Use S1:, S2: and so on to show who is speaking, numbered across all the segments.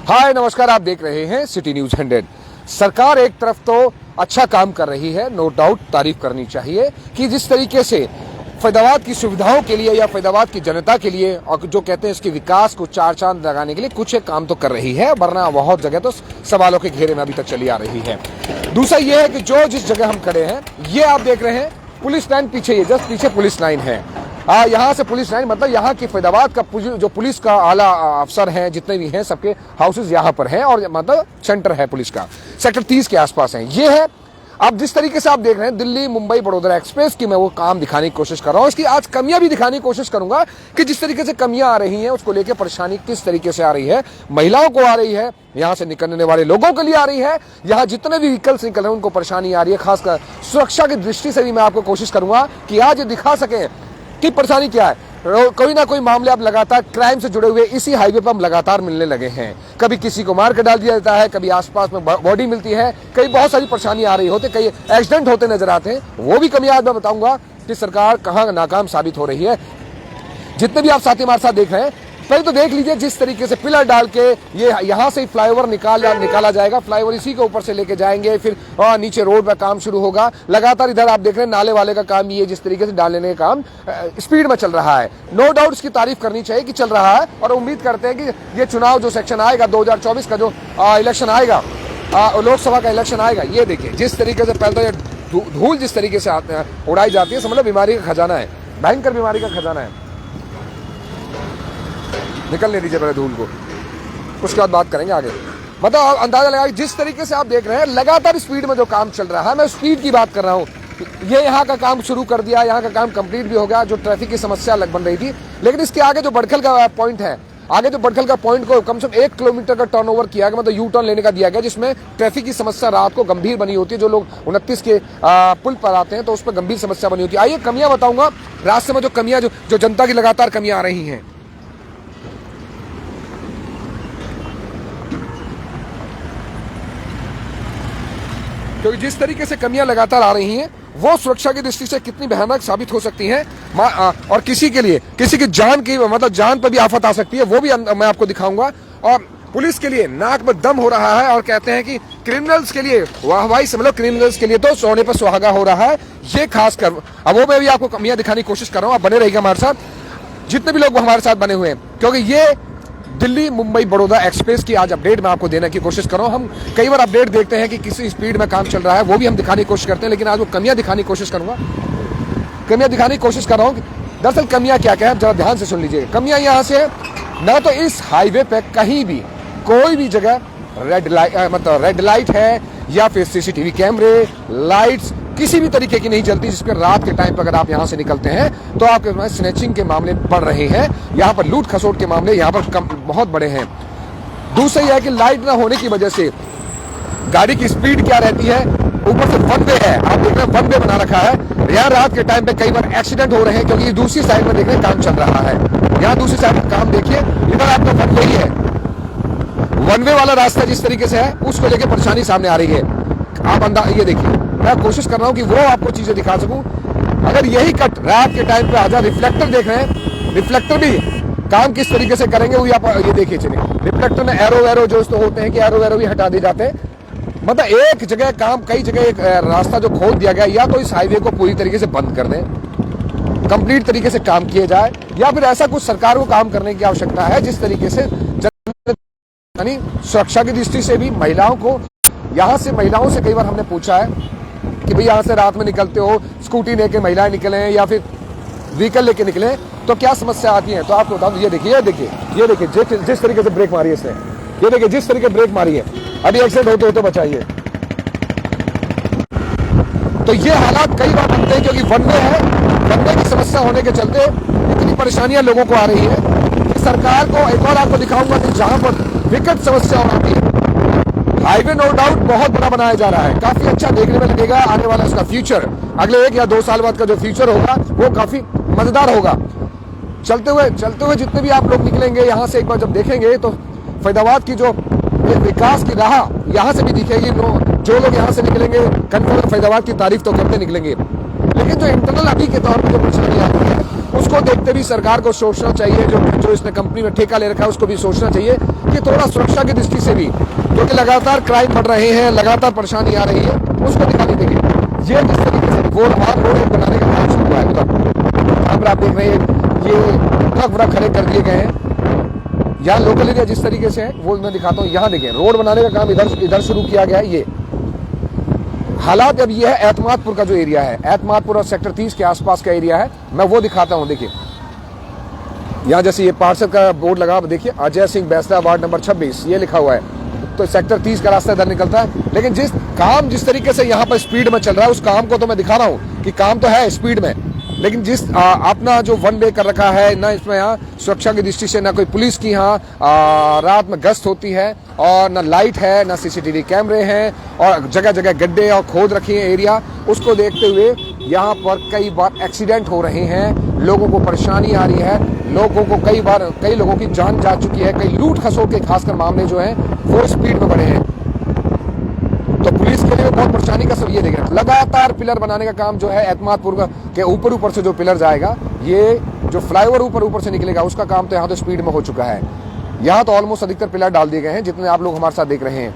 S1: हाय नमस्कार, आप देख रहे हैं सिटी न्यूज 100। सरकार एक तरफ तो अच्छा काम कर रही है, नो डाउट तारीफ करनी चाहिए कि जिस तरीके से फैदाबाद की सुविधाओं के लिए या फैदाबाद की जनता के लिए और जो कहते हैं इसके विकास को चार चांद लगाने के लिए कुछ एक काम तो कर रही है, वरना बहुत जगह तो सवालों के घेरे में अभी तक चली आ रही है। दूसरा यह है कि जो जिस जगह हम खड़े हैं, ये आप देख रहे हैं पुलिस लाइन पीछे, ये जस्ट पीछे पुलिस लाइन है। यहाँ से पुलिस लाइन मतलब यहाँ की फैदाबाद का जो पुलिस का आला अफसर हैं, जितने भी हैं, सबके हाउसेज यहाँ पर हैं और मतलब सेंटर है पुलिस का, सेक्टर 30 के आसपास है। ये है अब जिस तरीके से आप देख रहे हैं दिल्ली मुंबई बड़ोदरा एक्सप्रेस की मैं वो काम दिखाने की कोशिश कर रहा हूँ। इसकी आज कमियां भी दिखाने की कोशिश करूंगा कि जिस तरीके से कमियां आ रही हैं उसको लेकर परेशानी किस तरीके से आ रही है, महिलाओं को आ रही है, यहाँ से निकलने वाले लोगों के लिए आ रही है, यहाँ जितने भी व्हीकल्स निकल रहे हैं उनको परेशानी आ रही है। खासकर सुरक्षा की दृष्टि से भी मैं आपको कोशिश करूंगा कि आज ये दिखा सके कि परेशानी क्या है। कोई ना कोई मामले अब लगातार क्राइम से जुड़े हुए इसी हाईवे पर हम लगातार मिलने लगे हैं। कभी किसी को मार कर डाल दिया जाता है, कभी आसपास में बॉडी मिलती है, कई बहुत सारी परेशानी आ रही होते, कई एक्सीडेंट होते नजर आते हैं। वो भी कमियां आज मैं बताऊंगा कि सरकार कहां नाकाम साबित हो रही है। जितने भी आप साथी हमारे साथ देख रहे हैं, पहले तो देख लीजिए जिस तरीके से पिलर डाल के ये यहाँ से फ्लाईओवर निकाला जाएगा, फ्लाईओवर इसी के ऊपर से लेके जाएंगे, फिर नीचे रोड पर काम शुरू होगा। लगातार इधर आप देख रहे हैं नाले वाले का काम, ये जिस तरीके से डालने का काम स्पीड में चल रहा है। नो डाउट इसकी तारीफ करनी चाहिए कि चल रहा है और उम्मीद करते हैं कि ये चुनाव जो सेक्शन आएगा 2024 का जो इलेक्शन आएगा, लोकसभा का इलेक्शन आएगा, ये देखिए जिस तरीके से पहले तो धूल जिस तरीके से उड़ाई जाती है, समझ बीमारी का खजाना है, भयंकर बीमारी का खजाना है। निकलने दीजिए पहले धूल को, उसके बाद बात करेंगे आगे। मतलब अंदाजा लगा जिस तरीके से आप देख रहे हैं लगातार स्पीड में जो काम चल रहा है, मैं स्पीड की बात कर रहा हूँ। ये यहाँ का काम शुरू कर दिया, यहाँ का काम कंप्लीट भी हो गया, जो ट्रैफिक की समस्या अलग बन रही थी। लेकिन इसके आगे जो बड़खल का पॉइंट है, आगे जो बड़खल का पॉइंट को कम से कम 1 किलोमीटर का टर्नओवर किया गया, मतलब यू टर्न लेने का दिया गया, जिसमें ट्रैफिक की समस्या रात को गंभीर बनी होती है। जो लोग 29 के पुल पर आते हैं तो उस पर गंभीर समस्या बनी होती है। आइए कमियां बताऊंगा रास्ते में, जो कमियां जो जनता की लगातार कमियां आ रही हैं। क्योंकि जिस तरीके से कमियां लगातार आ रही हैं वो सुरक्षा की दृष्टि से कितनी भयानक साबित हो सकती हैं, और किसी के लिए किसी की जान की मतलब जान पर भी आफत आ सकती है, वो भी मैं आपको दिखाऊंगा। और पुलिस के लिए नाक में दम हो रहा है और कहते हैं कि क्रिमिनल्स के लिए वाहवाही समझ लो, क्रिमिनल्स के लिए तो सोने पर सुहागा हो रहा है। ये खासकर अब वो मैं भी आपको कमियां दिखाने की कोशिश कर रहा हूँ। आप बने रहिएगा हमारे साथ, जितने भी लोग हमारे साथ बने हुए हैं, क्योंकि ये दिल्ली मुंबई बड़ौदा एक्सप्रेस की आज अपडेट मैं आपको देने की कोशिश कर रहा हूं। हम कई बार अपडेट देखते हैं कि किसी स्पीड में काम चल रहा है, वो भी हम दिखाने की कोशिश करते हैं, लेकिन आज वो कमियां दिखाने की कोशिश करूंगा। कमियां दिखाने की कोशिश कर रहा हूं। दरअसल कमियां क्या क्या है, जरा ध्यान से सुन लीजिए। कमियां यहां से ना तो इस हाईवे पे कहीं भी कोई भी जगह रेड लाइट है या फिर सीसीटीवी कैमरे, लाइट्स किसी भी तरीके की नहीं चलती, जिसपे रात के टाइम पर अगर आप यहाँ से निकलते हैं तो आपके पास स्नैचिंग के मामले बढ़ रहे हैं। यहाँ पर लूट खसोट के मामले यहाँ पर बहुत बड़े हैं। दूसरा यह है कि लाइट ना होने की वजह से गाड़ी की स्पीड क्या रहती है, ऊपर से वन वे है, आप देख रहे हैं वन वे बना रखा है। यहाँ रात के टाइम पे कई बार एक्सीडेंट हो रहे हैं, क्योंकि दूसरी साइड में देख रहे हैं काम चल रहा है। यहाँ दूसरी साइड में काम देखिए, इधर आपका वन वे ही है, वन वे वाला रास्ता जिस तरीके से है उसको लेकर परेशानी सामने आ रही है। आप ये देखिए, मैं कोशिश कर रहा हूं कि वो आपको चीजें दिखा सकूं। अगर यही कट रात के टाइम पे आजा, रिफ्लेक्टर देख रहे हैं, रिफ्लेक्टर भी काम किस तरीके से करेंगे वो आप ये देखिए। चलिए रिफ्लेक्टर में एरो जो होते हैं कि एरो भी हटा दिए जाते हैं। मतलब एक जगह काम, कई जगह एक रास्ता जो खोल दिया गया, या तो इस हाईवे को पूरी तरीके से बंद कर दें, कंप्लीट तरीके से काम किए जाए, या फिर ऐसा कुछ सरकार को काम करने की आवश्यकता है जिस तरीके से यानी सुरक्षा की दृष्टि से भी महिलाओं को, यहाँ से महिलाओं से कई बार हमने पूछा है कि भाई यहाँ से रात में निकलते हो, स्कूटी लेके महिलाएं निकले या फिर व्हीकल लेके निकले तो क्या समस्या आती है। तो आपको बता दूं, ये देखिए जिस तरीके से ब्रेक मारी है इसने, ये देखिए जिस तरीके ब्रेक मारी है, अभी एक्सीडेंट होते बचाइए। तो ये हालात कई बार बनते हैं क्योंकि वन वे है, वन वे की समस्या होने के चलते इतनी परेशानियां लोगों को आ रही है। सरकार को एक और आपको दिखाऊंगा कि जहां पर विकट समस्या हो रही है, हाईवे नो डाउट बहुत बड़ा बनाया जा रहा है, काफी अच्छा देखने में लगेगा। आने वाला उसका फ्यूचर, अगले 1 या 2 साल बाद का जो फ्यूचर होगा वो काफी मजेदार होगा। चलते हुए जितने भी आप लोग निकलेंगे यहाँ से, एक बार जब देखेंगे तो फैदाबाद की जो विकास की राह यहाँ से भी दिखेगी। जो लोग यहाँ से निकलेंगे कन्फर्म फैदाबाद की तारीफ तो करते निकलेंगे, लेकिन जो इंटरनल अभी के तौर पर जो परेशानी आ रही है उसको देखते भी सरकार को सोचना चाहिए, जो इसने कंपनी में ठेका ले रखा है उसको भी सोचना चाहिए कि थोड़ा सुरक्षा की दृष्टि से भी, क्योंकि लगातार क्राइम बढ़ रहे हैं, लगातार परेशानी आ रही है, उसको दिखाने के लिए ये जिस तरीके से रोड बनाने का काम शुरू हुआ है। यहाँ पर आप देख रहे हैं ये ट्रक व्रक खड़े कर दिए गए हैं। यहाँ लोकल एरिया जिस तरीके से है वो मैं दिखाता हूँ। यहाँ देखें रोड बनाने का काम इधर शुरू किया गया है। ये हालात अब ये है एतमादपुर का जो एरिया है, एतमादपुर और सेक्टर 30 के आसपास का एरिया है, मैं वो दिखाता हूँ। देखिए यहाँ जैसे ये पार्सल का बोर्ड लगा, देखिए अजय सिंह बैसला वार्ड नंबर 26 ये लिखा हुआ है, तो सेक्टर 30 का रास्ता इधर निकलता है। लेकिन जिस तरीके से यहाँ पर स्पीड में चल रहा है उस काम को तो मैं दिखा रहा हूँ कि काम तो है स्पीड में, लेकिन जिस अपना जो वन वे कर रखा है ना, इसमें यहाँ सुरक्षा की दृष्टि से ना कोई पुलिस की यहाँ रात में गश्त होती है, और ना लाइट है, ना सीसीटीवी कैमरे हैं, और जगह जगह गड्ढे और खोद रखी है एरिया। उसको देखते हुए यहाँ पर कई बार एक्सीडेंट हो रहे हैं, लोगों को परेशानी आ रही है, लोगों को कई लोगों की जान जा चुकी है, कई लूट खसों के खासकर मामले जो हैं वो स्पीड में बढ़े हैं। तो पुलिस के लिए बहुत परेशानी का सब ये देख रहे हैं। लगातार पिलर बनाने का काम जो है एतमादपुर के ऊपर से जो पिलर जाएगा, ये जो फ्लाईओवर ऊपर से निकलेगा उसका काम तो यहाँ तो स्पीड में हो चुका है। यहाँ तो ऑलमोस्ट अधिकतर पिलर डाल दिए गए हैं जितने आप लोग हमारे साथ देख रहे हैं।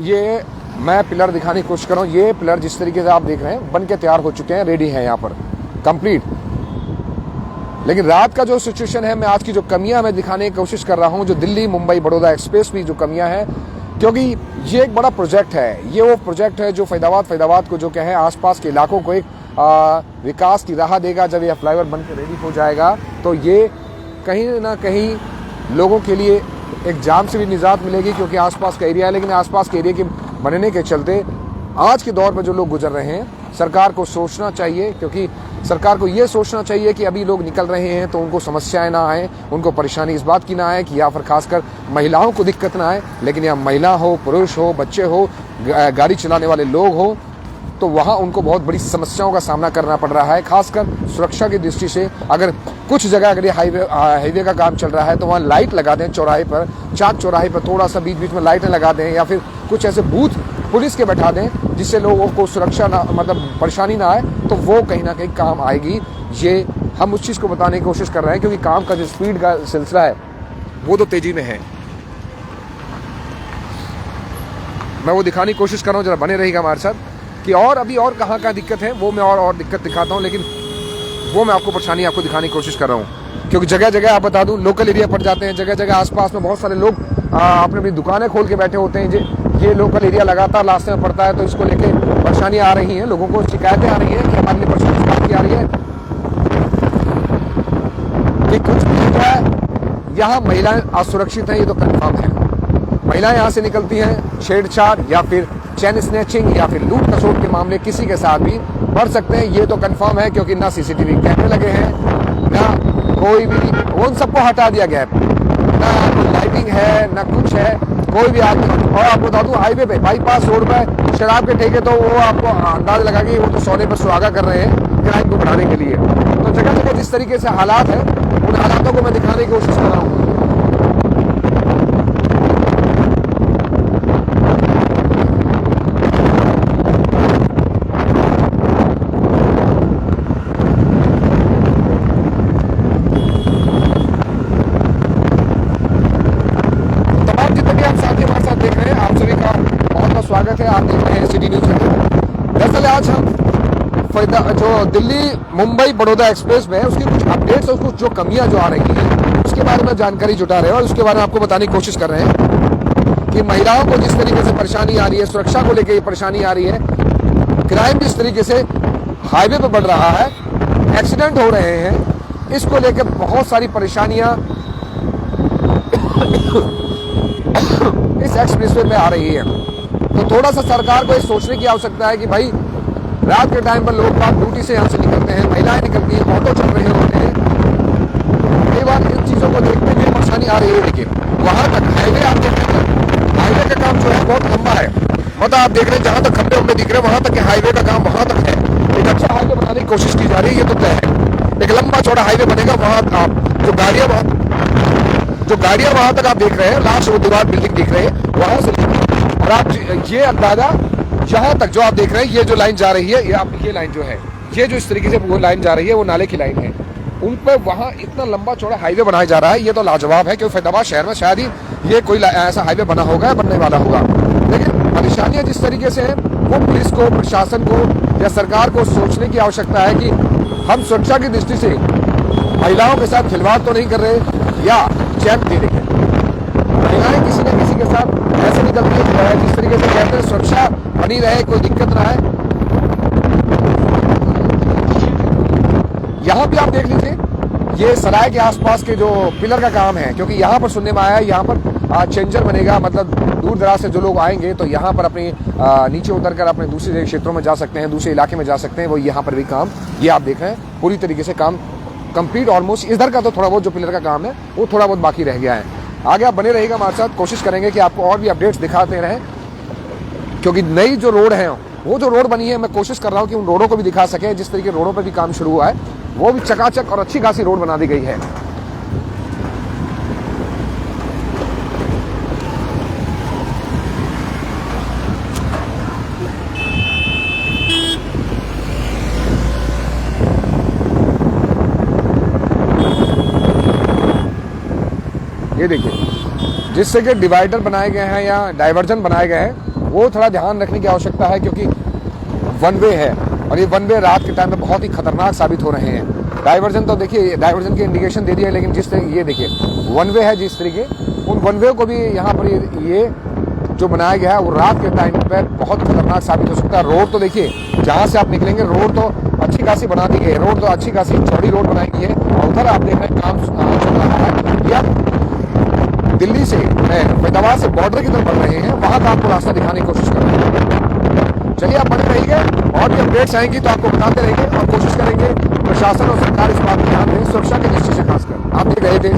S1: ये मैं पिलर दिखाने की कोशिश कर रहा हूँ। ये पिलर जिस तरीके से आप देख रहे हैं बन के तैयार हो चुके हैं, रेडी है यहाँ पर कंप्लीट। लेकिन रात का जो सिचुएशन है, मैं आज की जो कमियां मैं दिखाने की कोशिश कर रहा हूं, जो दिल्ली मुंबई बड़ौदा एक्सप्रेस भी जो कमियां हैं, क्योंकि ये एक बड़ा प्रोजेक्ट है। ये वो प्रोजेक्ट है जो फैदाबाद को जो क्या है आसपास के इलाकों को एक विकास की राह देगा। जब यह फ्लाईओवर बन के रेडी हो जाएगा तो ये कहीं ना कहीं लोगों के लिए एक जाम से भी निजात मिलेगी, क्योंकि आसपास का एरिया है। लेकिन आसपास के एरिया के बनने के चलते आज के दौर पर जो लोग गुजर रहे हैं, सरकार को सोचना चाहिए, क्योंकि सरकार को ये सोचना चाहिए कि अभी लोग निकल रहे हैं तो उनको समस्याएं ना आए, उनको परेशानी इस बात की ना आए कि या फिर खासकर महिलाओं को दिक्कत ना आए। लेकिन यहाँ महिला हो, पुरुष हो, बच्चे हो, गाड़ी चलाने वाले लोग हो, तो वहाँ उनको बहुत बड़ी समस्याओं का सामना करना पड़ रहा है। खासकर सुरक्षा की दृष्टि से अगर कुछ जगह अगर ये हाईवे का काम चल रहा है तो वहाँ लाइट लगा दें चौराहे पर, चाक चौराहे पर थोड़ा सा बीच बीच में लाइटें लगा दें, या फिर कुछ ऐसे बूथ पुलिस के बैठा दें जिससे लोगों को सुरक्षा ना, मतलब परेशानी ना आए, तो वो कहीं ना कहीं काम आएगी। ये हम उस चीज़ को बताने की कोशिश कर रहे हैं, क्योंकि काम का जो स्पीड का सिलसिला है वो तो तेजी में है। मैं वो दिखाने की कोशिश कर रहा हूँ, जरा बने रहेगा हमारे साथ कि और अभी और कहाँ दिक्कत है वो मैं और दिक्कत दिखाता हूँ। लेकिन वो मैं आपको परेशानी आपको दिखाने की कोशिश कर रहा हूँ, क्योंकि जगह जगह आप बता दूँ लोकल एरिया पड़ जाते हैं, जगह जगह आसपास में बहुत सारे लोग अपनी अपनी दुकानें खोल के बैठे होते हैं। ये लोकल एरिया लगातार रास्ते में पड़ता है, तो इसको लेके परेशानी आ रही है, लोगों को शिकायतें आ रही हैं कि हमारे लिए परेशानी इस बात की आ रही है कि कुछ भी जो है यहाँ महिलाएं असुरक्षित हैं। ये तो कंफर्म है। महिलाएं यहाँ से निकलती हैं, छेड़छाड़ या फिर चैन स्नैचिंग या फिर लूट खसोट के मामले किसी के साथ भी बढ़ सकते हैं। ये तो कंफर्म है, क्योंकि ना सीसीटीवी कैमरे लगे हैं, ना कोई भी, उन सबको हटा दिया गया है, ना लाइटिंग है, ना कुछ है, कोई भी आदमी। और आपको बता दूं, हाईवे पे बाईपास रोड पे शराब के ठेके तो वो आपको अंदाज लगा कि वो तो सोने पर सुहागा कर रहे हैं क्राइम को बढ़ाने के लिए। तो जगह जगह जिस तरीके से हालात है, उन हालातों को मैं दिखाने की कोशिश कर रहा हूँ। स्वागत है, आप देख रहे हैं सिटी न्यूज। दरअसल आज हम जो दिल्ली मुंबई बड़ौदा एक्सप्रेस में है उसकी कुछ अपडेट्स और कुछ जो कमियां जो आ रही हैं उसके बारे में जानकारी जुटा रहे हैं, और उसके बारे में आपको बताने की कोशिश कर रहे हैं कि महिलाओं को जिस तरीके से परेशानी आ रही है, सुरक्षा को लेकर परेशानी आ रही है, क्राइम जिस तरीके से हाईवे पर बढ़ रहा है, एक्सीडेंट हो रहे हैं, इसको लेकर बहुत सारी परेशानियां इस एक्सप्रेसवे में आ रही है। तो थोड़ा सा सरकार को ये सोचने की आवश्यकता है कि भाई रात के टाइम पर लोग बात ड्यूटी से यहाँ से निकलते हैं, महिलाएं निकलती हैं, ऑटो चल रहे होते हैं, कई बार इन चीज़ों को देखते हुए परेशानी आ रही है। लेकिन वहाँ तक हाईवे आप देख रहे हैं, हाईवे का काम जो है बहुत लंबा है, मतलब आप देख रहे हैं जहाँ तक खंभे उम्बे दिख रहे हैं वहाँ तक के हाईवे का काम वहाँ तक है। एक अच्छा हाईवे बनाने की कोशिश की जा रही है, ये तो तय है। एक लंबा चौड़ा हाईवे बनेगा, वहाँ आप जो गाड़ियाँ वहाँ तक आप देख रहे हैं, लास्ट वो दीवार बिल्डिंग दिख रहे हैं वहाँ से, और आप ये अंदाजा यहाँ तक जो आप देख रहे हैं, ये जो लाइन जा रही है, ये लाइन जो है, ये जो इस तरीके से वो लाइन जा रही है, वो नाले की लाइन है। उन पर वहाँ इतना लंबा चौड़ा हाईवे बनाया जा रहा है, ये तो लाजवाब है, क्योंकि फैजाबाद शहर में शायद ही ये कोई ऐसा हाईवे बना होगा या बनने वाला होगा। लेकिन परेशानियां जिस तरीके से हैं, वो पुलिस को, प्रशासन को या सरकार को सोचने की आवश्यकता है कि हम सुरक्षा की दृष्टि से महिलाओं के साथ खिलवाड़ तो नहीं कर रहे या चैन दे रहे हैं। महिलाएं किसी न किसी के साथ ऐसे निकलती है, जिस तरीके से कहते हैं सुरक्षा बनी रहे, कोई दिक्कत ना है। यहाँ भी आप देख लीजिए, ये सराय के आसपास के जो पिलर का काम है, क्योंकि यहाँ पर सुनने में आया है यहाँ पर चेंजर बनेगा, मतलब दूर दराज से जो लोग आएंगे तो यहाँ पर अपनी नीचे उतरकर अपने दूसरे क्षेत्रों में जा सकते हैं, दूसरे इलाके में जा सकते हैं। वो यहाँ पर भी काम, ये आप देख रहे हैं, पूरी तरीके से काम कंप्लीट ऑलमोस्ट। इधर का तो थोड़ा बहुत जो पिलर का काम है वो थोड़ा बहुत बाकी रह गया है। आगे आप बने रहिएगा हमारे साथ, कोशिश करेंगे कि आपको और भी अपडेट्स दिखाते रहें, क्योंकि नई जो रोड है, वो जो रोड बनी है, मैं कोशिश कर रहा हूँ कि उन रोडों को भी दिखा सके। जिस तरीके रोडों पर भी काम शुरू हुआ है, वो भी चकाचक और अच्छी खासी रोड बना दी गई है। ये देखिए, जिससे कि डिवाइडर बनाए गए हैं या डाइवर्जन बनाए गए हैं, वो थोड़ा ध्यान रखने की आवश्यकता है, क्योंकि वन वे है और ये वन वे रात के टाइम में बहुत ही खतरनाक साबित हो रहे हैं। डाइवर्जन तो देखिए, डाइवर्जन की इंडिकेशन दे दी है, लेकिन जिस तरीके ये देखिए वन वे है, जिस तरीके उन वन वे को भी यहाँ पर ये जो बनाया गया है, वो रात के टाइम पर बहुत खतरनाक साबित हो सकता है। रोड तो देखिए, जहाँ से आप निकलेंगे, रोड तो अच्छी खासी बना दी गई है, रोड तो अच्छी खासी चौड़ी रोड बनाई गई है। और उधर आप देख रहे हैं काम चल रहा है, या दिल्ली से फैजाबाद से बॉर्डर की तरफ बढ़ रहे हैं, वहां का आपको रास्ता दिखाने की कोशिश कर रहे हैं। चलिए आप बने रहिए, और भी अपडेट्स आएंगी तो आपको बताते रहेंगे, और कोशिश करेंगे प्रशासन और सरकार इस बात पर ध्यान दें, सुरक्षा की दृष्टि से खासकर। आप देख रहे थे